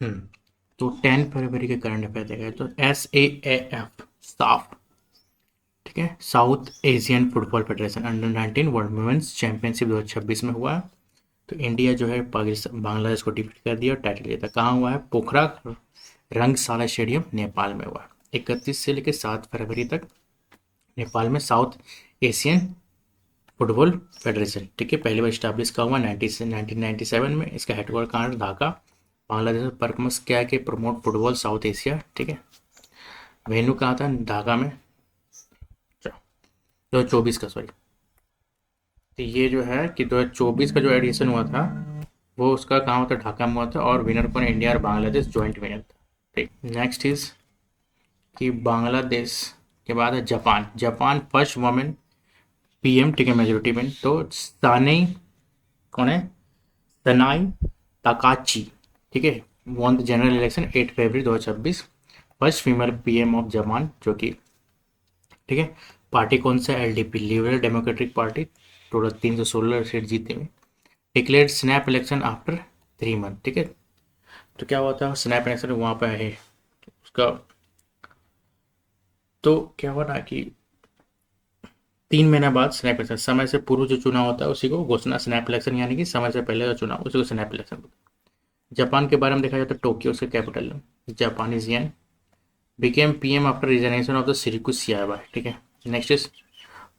हम्म तो 10 फरवरी के current affair देखा है तो SAAF साफ, ठीक है, South Asian football federation under 19 world women's championship 2026 में हुआ है। तो इंडिया जो है पाकिस्तान बांग्लादेश को डिफीट कर दिया और टाइटल जीता। कहाँ हुआ है? पोखरा रंगशाला स्टेडियम नेपाल में हुआ। 31 से लेकर 7 फरवरी तक नेपाल में साउथ एशियन फुटबॉल फेडरेशन, ठीक है, पहली बार स्टैब्लिश का हुआ 1997 में। इसका हेडक्वार्टर कहाँ है? ढाका। बांग्लादेश में पर्पस क्या है कि प्रमोट फुटबॉल साउथ एशिया, ठीक है। वेन्यू कहाँ था? ढाका में। 2024 का, सॉरी। तो ये जो है कि 2024 का जो एडिशन हुआ था वो उसका कहाँ हुआ था? ढाका में हुआ था और विनर कौन? इंडिया और बांग्लादेश जॉइंट विनर था। ठीक, नेक्स्ट इज कि बांग्लादेश के बाद है Japan. Japan first women PM, ठीक है, मेजोरिटी में। तो सानेई कौन है? सनाई ताकाची, ठीक है, won the general election 8 February 2026। First female PM of Japan, जो कि, ठीक है। पार्टी कौन सा? LDP, liberal democratic party. Total 316 seat जीते हुए। Declare snap election after 3 month, ठीक है। तो क्या हुआ था स्नैप इलेक्शन वहाँ पे है उसका, तो क्या हुआ ना कि 3 महीने बाद स्नैप इलेक्शन, समय से पूर्व जो चुनाव होता है उसी को घोषणा स्नैप इलेक्शन, यानी कि समय से पहले जो चुनाव उसी को स्नैप इलेक्शन। जापान के बारे में देखा जाए तो टोक्यो उसका कैपिटल है। Japanese yen became PM after resignation of the सिरिकुस, ठीक है। नेक्स्ट इज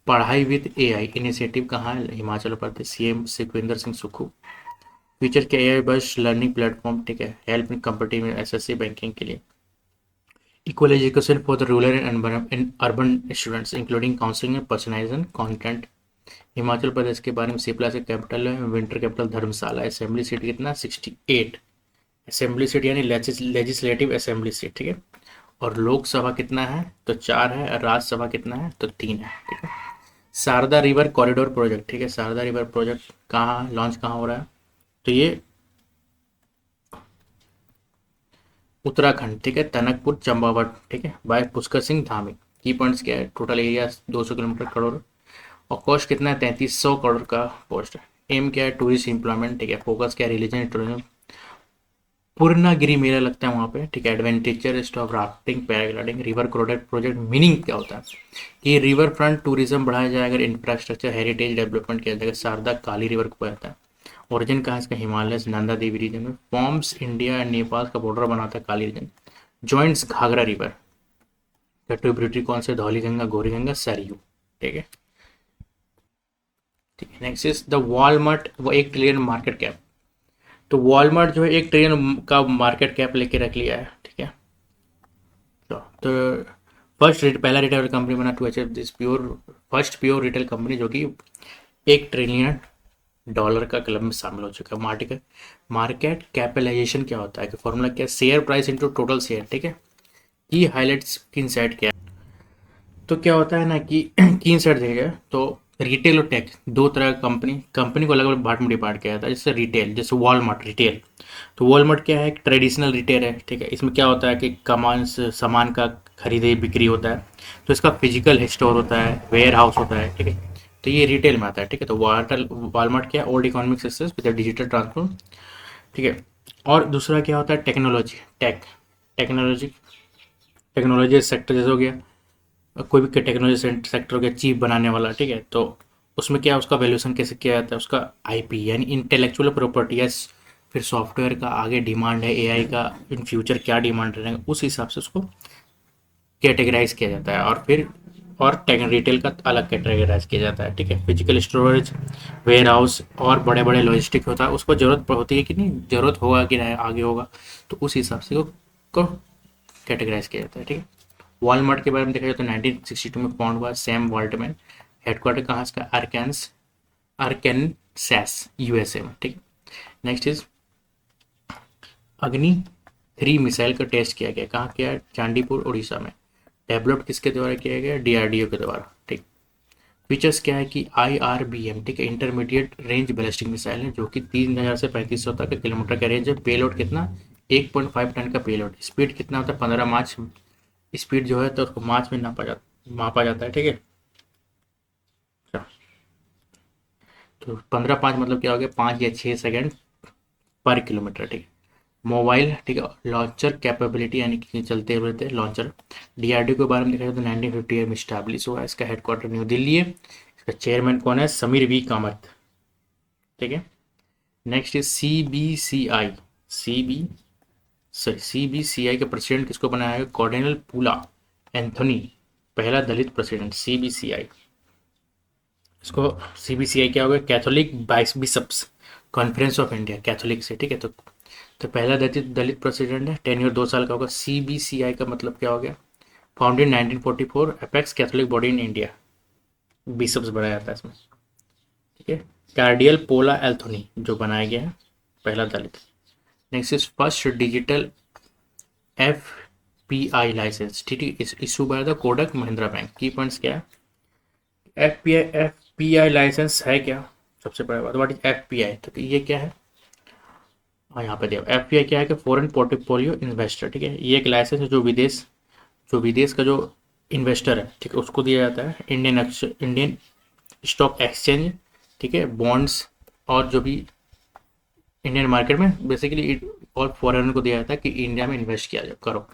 पढ़ाई विद AI इनिशिएटिव कहाँ है? हिमाचल प्रदेश। CM सुखविंदर सिंह सुक्खू। फ्यूचर के AI बस लर्निंग प्लेटफॉर्म, ठीक है, help in competitive SSC banking के लिए। Equal education for the rural and urban students including counselling and personalization content. Himachal Pradesh के बारे में सिप्ला से कैपिटल है, winter capital Dharamshala. Assembly seat कितना? 68 असेंबली सीट, यानी लेजिस्लेटिव असेंबली सीट, ठीक है। और लोकसभा कितना है? तो 4 है। और राज्यसभा कितना है? तो 3 है, ठीक है। शारदा रिवर कॉरिडोर प्रोजेक्ट, ठीक है, शारदा रिवर प्रोजेक्ट कहाँ लॉन्च कहाँ हो रहा है? तो ये उत्तराखंड, ठीक है, टनकपुर चंपावत, ठीक है, बाय पुष्कर सिंह धामी। की पॉइंट्स क्या है? Total area 200 kilometre crore. और कॉस्ट कितना है? 3300 करोड़ का कॉस्ट है। एम क्या है? टूरिस्ट एम्प्लॉयमेंट, ठीक है। फोकस क्या है? Religion tourism. पूर्णागिरी मेला लगता है वहाँ पे, ठीक है। Adventure stop rafting paragliding. River क्रोडेट प्रोजेक्ट मीनिंग क्या होता है कि रिवर फ्रंट टूरिज्म बढ़ाया जाएगा, इंफ्रास्ट्रक्चर हेरिटेज डेवलपमेंट किया जाएगा। शारदा काली रिवर को कहता है। ओरिजिन कहाँ है इसका? हिमालय नंदा देवी रीजन में। फॉर्म्स इंडिया एंड नेपाल का बॉर्डर बनाता है Kali region. Joins Ghaghara river. Tributary कौन से? धौली गंगा, गौरी गंगा, सरयू, ठीक है। ठीक है, नेक्स्ट इज द वॉलमार्ट, वो 1 ट्रिलियन मार्केट कैप। तो वॉलमार्ट जो है 1 ट्रिलियन का मार्केट कैप लेके रख लिया है, ठीक है। तो पहला रिटेल कंपनी बना to achieve this pure, first pure retail company जो कि 1 ट्रिलियन डॉलर का क्लब में शामिल हो चुका है। मार्केट मार्केट कैपिटलाइजेशन क्या होता है कि फॉर्मूला क्या है? Share price into total share, ठीक है। की हाईलाइट्स की इनसाइट क्या है? तो क्या होता है ना कि की इनसाइट देगा तो रिटेल और टेक दो तरह का कंपनी कंपनी को अलग अलग पार्ट में डिवाइड किया जाता है। जैसे रिटेल, जैसे वॉलमार्ट रिटेल। तो वॉलमार्ट क्या है? एक ट्रेडिशनल रिटेल है, ठीक है। इसमें क्या होता है कि कमान से सामान का खरीदे बिक्री होता है। तो इसका फिजिकल स्टोर होता है, वेयर हाउस होता है, ठीक है। तो ये रिटेल में आता है, ठीक है। तो वॉलमार्ट क्या है? Old economic success with digital transform, ठीक है। और दूसरा क्या होता है? टेक्नोलॉजी, टेक्नोलॉजी टेक्नोलॉजी सेक्टर जैसे हो गया, कोई भी टेक्नोलॉजी सेक्टर हो गया, चिप बनाने वाला, ठीक है। तो उसमें क्या है? उसका वैल्यूएशन कैसे किया जाता है? उसका IP यानी इंटेलेक्चुअल प्रॉपर्टी है। फिर सॉफ्टवेयर का आगे डिमांड है, AI का इन फ्यूचर क्या डिमांड रहेगा, उस हिसाब से उसको कैटेगराइज किया जाता है। और फिर और टेक रिटेल का अलग कैटेगराइज किया जाता है, ठीक है। फिजिकल स्टोरेज, वेयर हाउस और बड़े बड़े लॉजिस्टिक होता है, उसको जरूरत होती है कि नहीं, जरूरत होगा कि नहीं आगे होगा, तो उस हिसाब से को कैटेगराइज किया जाता है, ठीक है। वॉलमार्ट के बारे में देखा जाए तो 1962 में फाउंड हुआ सैम वॉल्टमैन। हेडक्वार्टर कहाँ इसका? आर्कैनसास USA में, ठीक है। नेक्स्ट इज अग्नि 3 मिसाइल का टेस्ट किया गया, कहाँ किया? चांदीपुर उड़ीसा में। डेवलप्ड किसके द्वारा किया गया? DRDO के द्वारा, ठीक। फीचर्स क्या है कि IRBM, ठीक है, इंटरमीडिएट रेंज बैलिस्टिक मिसाइल है जो कि 3000 से 3500 तक किलोमीटर का रेंज है। पेलोड कितना? 1.5 टन का पेलोड। स्पीड कितना होता है? 15 मार्च। स्पीड जो है तो उसको मार्च में मापा जाता है, ठीक है। अच्छा, तो 15 5 मतलब क्या हो गया? 5 या 6 सेकेंड पर किलोमीटर, ठीक है। मोबाइल, ठीक है, लॉन्चर कैपेबिलिटी यानी कि चलते रहते लॉन्चर। डीआरडीओ के बारे में देखा जाए तो 1958 में स्टैब्लिश हुआ है, इसका हेडक्वार्टर न्यू दिल्ली है, इसका चेयरमैन कौन है, समीर वी कामत, ठीक है। Next is CBCI, CB CBCI के प्रेसिडेंट किसको बनाया है, कॉर्डिनल पूला एंथोनी, पहला दलित प्रेसिडेंट सीबीसीआई। इसको सीबीसीआई क्या होगा, कैथोलिक बाइस bishops conference of India, Catholic से, ठीक है। तो पहला दलित दलित प्रेसिडेंट है, टेन्योर 2 साल का होगा। सीबीसीआई का मतलब क्या हो गया, founded 1944, apex Catholic body in India, bishops बनाया जाता है इसमें, ठीक है। कार्डियल पोला एल्थोनी जो बनाया गया है, पहला दलित। Next is first digital F P I license, ठीक है, इस issue by the Kotak Mahindra bank. Key points क्या है, एफ पी आई लाइसेंस है क्या, सबसे बड़ा बात, व्हाट इज एफ पी आई, तो ये क्या है, हाँ यहाँ पे देखो एफ पी आई क्या है कि फॉरेन पोर्टफोलियो इन्वेस्टर, ठीक है, ये एक लाइसेंस है जो विदेश का जो इन्वेस्टर है, ठीक है, उसको दिया जाता है। इंडियन स्टॉक एक्सचेंज, ठीक है, बॉन्ड्स और जो भी इंडियन मार्केट में बेसिकली और फॉरेनर को दिया जाता है कि इंडिया में इन्वेस्ट किया जाए करो,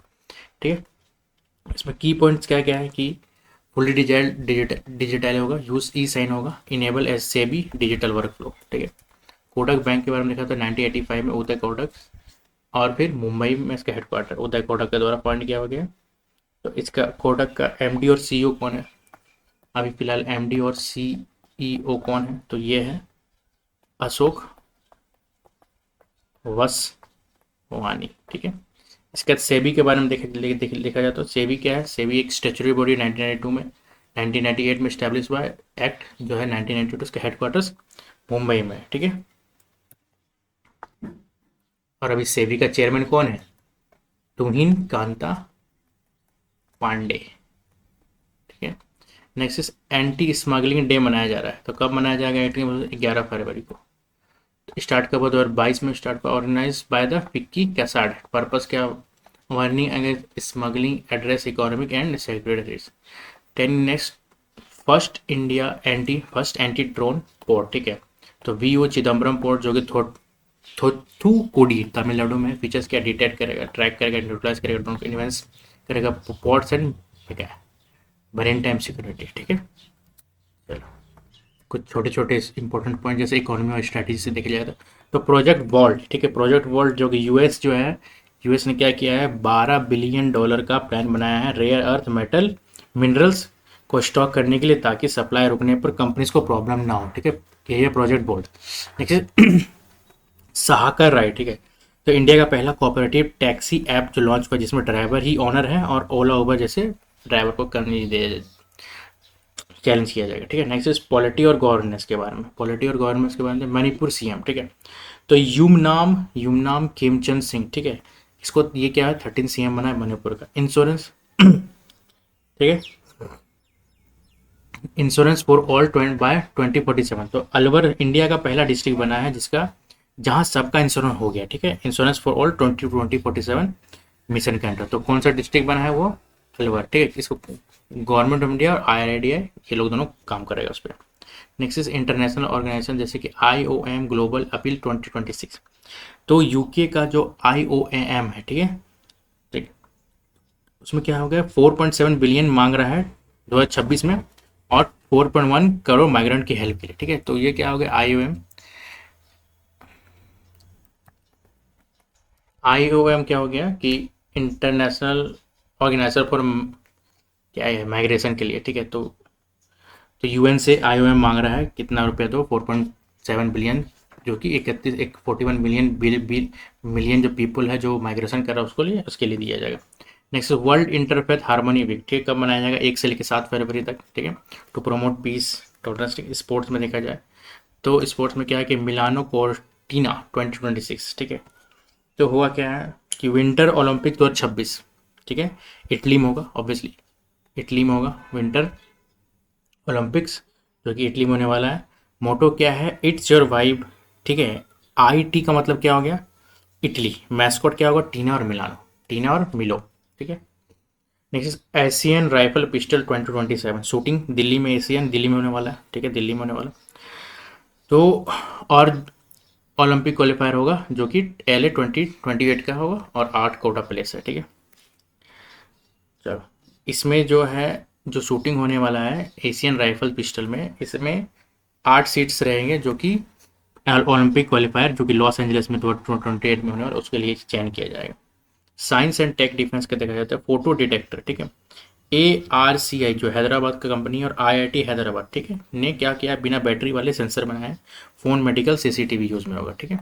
ठीक है। इसमें की पॉइंट्स क्या क्या है कि फुली डिजिटल होगा, यूज ई साइन होगा, इनेबल एस से भी डिजिटल वर्क फ्लो, ठीक है। कोटक बैंक के बारे में देखा तो 1985 में उदय कोटक, और फिर मुंबई में इसका हेडक्वार्टर उदय कोटक के द्वारा अपॉइंट किया गया। तो इसका कोटक का एमडी और सीईओ कौन है, अभी फिलहाल एमडी और सीईओ कौन है, तो ये है अशोक वसवानी, ठीक है। इसके बाद सेबी के बारे में देखा जाए तो सेबी क्या है, सेबी एक स्टेचुटरी बॉडी 1992 में 1998 में स्टैब्लिश हुआ है, एक्ट जो है 1992, इसका हेडक्वार्टर्स मुंबई में, ठीक है। और अभी सेबी का चेयरमैन कौन है, तुहिन कांता पांडे, ठीक है। Next is anti smuggling day मनाया जा रहा है, तो कब मनाया जाएगा, 11 फरवरी को। स्टार्ट कब हुआ, 2022 में स्टार्ट हुआ, organize by the FICCI cascade, purpose क्या, warning against smuggling, address economic and secretaries. 10 next first anti drone port, ठीक है। तो वीओ चिदम्बरम पोर्ट जो कि थोथुकुडी तमिलनाडु में, फीचर्स क्या, डिटेक्ट करेगा, ट्रैक करेगा, न्यूट्रलाइज करेगा, ड्रोन को इन्वेंस करेगा, पोर्ट्स एंड क्या मरीन टाइम सिक्योरिटी, ठीक है। चलो कुछ छोटे छोटे इंपॉर्टेंट पॉइंट जैसे इकोनॉमी और स्ट्रैटेजी से देखा जाए तो प्रोजेक्ट वॉल्ट, ठीक है, प्रोजेक्ट वॉल्ट जो कि यूएस जो है, यूएस ने क्या किया है, $12 बिलियन का प्लान बनाया है रेयर अर्थ मेटल मिनरल्स को स्टॉक करने के लिए, ताकि सप्लाई रुकने पर कंपनीज को प्रॉब्लम ना हो, ठीक है। ये प्रोजेक्ट वॉल्ट। नेक्स्ट सहाकर राइड, ठीक है, तो इंडिया का पहला कोऑपरेटिव टैक्सी ऐप जो लॉन्च हुआ, जिसमें ड्राइवर ही ऑनर है और ओला उबर जैसे ड्राइवर को करने दे चैलेंज किया जाएगा, ठीक है। नेक्स्ट इज पॉलिटी और गवर्नेंस के बारे में, मणिपुर सीएम, ठीक है, तो युमनाम खेमचंद सिंह, ठीक है, इसको ये क्या है, 13 सीएम बना है मणिपुर का। इंश्योरेंस ठीक है, इंश्योरेंस फॉर ऑल बाय 2047, तो अलवर इंडिया का पहला डिस्ट्रिक्ट बना है जिसका जहां सबका इंश्योरेंस हो गया, ठीक है, इंश्योरेंस फॉर ऑल 2047 मिशन के अंडर। तो कौन सा डिस्ट्रिक्ट बना है वो, अलवर, ठीक है। इसको गवर्नमेंट ऑफ इंडिया और IRDAI ये लोग दोनों काम करेगा उस पर। नेक्स्ट इज इंटरनेशनल ऑर्गेनाइजेशन जैसे कि IOM ग्लोबल अपील 2026, तो यूके का जो IOM है, ठीक है, ठीक, उसमें क्या हो गया, 4.7 बिलियन मांग रहा है 2026 में, और 4.1 करोड़ माइग्रेंट की हेल्प के लिए, ठीक है। तो ये क्या हो गया, IOM क्या हो गया कि इंटरनेशनल ऑर्गेनाइजर फॉर क्या है, माइग्रेशन के लिए, ठीक है। तो UN से IOM मांग रहा है कितना रुपया, तो 4.7 बिलियन, जो कि 41 मिलियन जो पीपल है जो माइग्रेशन कर रहा है उसके लिए दिया जाएगा। Next world interfaith harmony week, ठीक है, कब मनाया जाएगा, 1 से लेकर 7 फरवरी तक, ठीक है, to promote peace tolerance. Sports में देखा जाए तो स्पोर्ट्स में क्या है कि मिलानो कोर्टिना 2026, ठीक है। तो हुआ क्या है कि विंटर ओलंपिक 2026, ठीक है, इटली में होगा, ऑब्वियसली इटली में होगा विंटर ओलंपिक्स, जो कि इटली में होने वाला है। मोटो क्या है, इट्स योर वाइब, ठीक है, IT का मतलब क्या हो गया, इटली। मैस्कॉट क्या होगा, टीना और मिलो, ठीक है। Next Asian rifle pistol 2027 shooting Delhi में, एशियन दिल्ली में होने वाला है, ठीक है, दिल्ली में होने वाला। तो और ओलंपिक क्वालिफायर होगा जो कि LA 2028 का होगा और 8 कोटा प्लेस है, ठीक है। चलो, इसमें जो है जो शूटिंग होने वाला है एशियन राइफल पिस्टल में, इसमें 8 सीट्स रहेंगे जो कि ओलंपिक क्वालिफायर जो कि लॉस एंजलिस में 2028 में होने वाला उसके लिए चयन किया जाएगा। साइंस एंड टेक डिफेंस का देखा जाता है फोटो डिटेक्टर, ठीक है। ARCI जो हैदराबाद का कंपनी और IIT हैदराबाद, ठीक है, ने क्या किया, बिना बैटरी वाले सेंसर बनाए हैं, फोन, मेडिकल, CCTV यूज में होगा, ठीक है।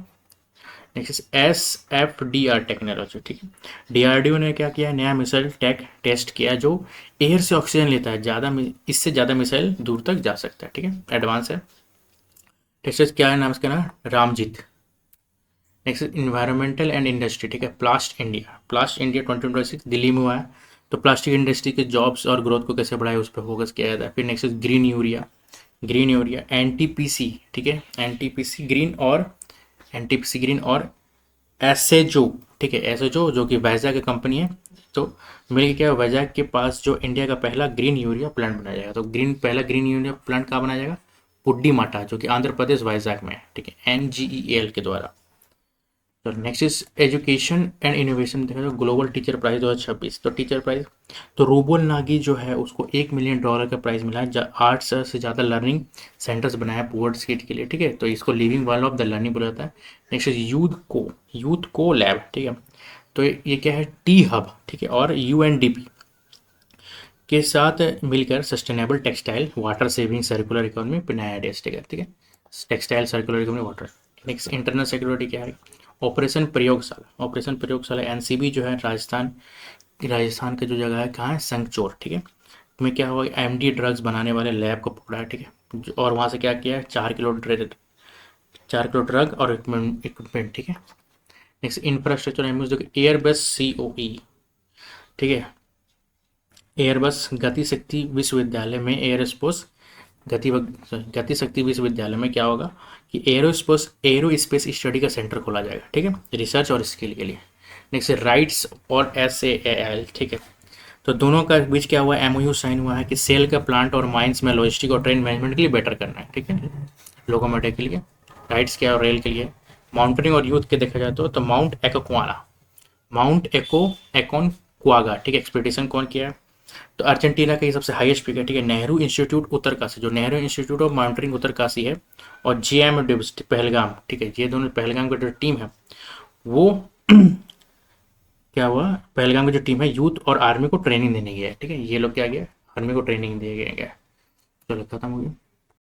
नेक्स्ट SFDR टेक्नोलॉजी, ठीक है। DRDO ने क्या किया, नया मिसाइल टेस्ट किया जो एयर से ऑक्सीजन लेता है, इससे ज़्यादा मिसाइल दूर तक जा सकता है, ठीक है, एडवांस है। टेस्ट क्या है, नाम इसका ना Ramjeet. Next environmental and industry, ठीक है, प्लास्ट इंडिया 2026 दिल्ली में हुआ है। तो प्लास्टिक इंडस्ट्री के जॉब्स और ग्रोथ को कैसे बढ़ाए उस पर फोकस किया जाता है। फिर नेक्स्ट ग्रीन यूरिया NTPC, ठीक है, NTPC ग्रीन और एसेजो, ठीक है, एसेजो जो कि वैजाग की कंपनी है। तो मिलकर क्या, वैजाग के पास जो इंडिया का पहला ग्रीन यूरिया प्लांट बनाया जाएगा। तो पहला ग्रीन यूरिया प्लांट कहाँ बनाया जाएगा, पुड्डी माटा जो कि आंध्र प्रदेश वैजाग में है, ठीक है, NGEL के द्वारा। तो next is education and innovation, देखा जाए ग्लोबल टीचर प्राइज 2026। तो टीचर प्राइज तो रूबल नागी जो है उसको $1 मिलियन का प्राइज मिला है। 8 से ज़्यादा लर्निंग सेंटर्स बनाया पुअर्स किड के लिए, ठीक है। तो इसको living world of the learning बोला जाता है। नेक्स्ट इज यूथ को लैब, ठीक है। तो ये क्या है, टी हब, ठीक है, और UNDP के साथ मिलकर sustainable textile water saving circular economy पे नया आइडिया, ठीक है, textile circular economy water. Next internal security क्या है, ऑपरेशन प्रयोगशाला NCB जो है राजस्थान का जो जगह है कहाँ है, संगचोर, ठीक है। में क्या हुआ, MD ड्रग्स बनाने वाले लैब को पकड़ा है, ठीक है, और वहाँ से क्या किया है, 4 किलो ड्रग और इक्विपमेंट, ठीक है। नेक्स्ट इंफ्रास्ट्रक्चर एमओयू जो एयरबस COE, ठीक है, एयरबस गति शक्ति विश्वविद्यालय में गति शक्ति विश्वविद्यालय में क्या होगा कि एरोस्पेस स्टडी का सेंटर खोला जाएगा, ठीक है, रिसर्च और स्किल के लिए। नेक्स्ट राइट्स और SAAL, ठीक है। तो दोनों का बीच क्या हुआ, MOU साइन हुआ है कि सेल का प्लांट और माइंस में लॉजिस्टिक और ट्रेन मैनेजमेंट के लिए बेटर करना है, ठीक है, लोकोमोटिव के लिए। राइट्स क्या और रेल के लिए। माउंटेनिंग और यूथ के देखा जाए तो माउंट एकॉन क्वागा, ठीक है, एक्सपेडिशन कौन किया है, तो अर्जेंटीना का ये सबसे हाईएस्ट पिक है, ठीक है। नेहरू इंस्टीट्यूट उत्तरकाशी, जो Nehru institute of mountaining Uttarkashi है, और JM पहलगाम, ठीक है, ये दोनों पहलगाम की जो टीम है वो क्या हुआ, पहलगाम की जो टीम है यूथ और आर्मी को ट्रेनिंग देने गया है, ठीक है, ये लोग क्या गया, आर्मी को ट्रेनिंग दिए गए। चलो खत्म हो गया।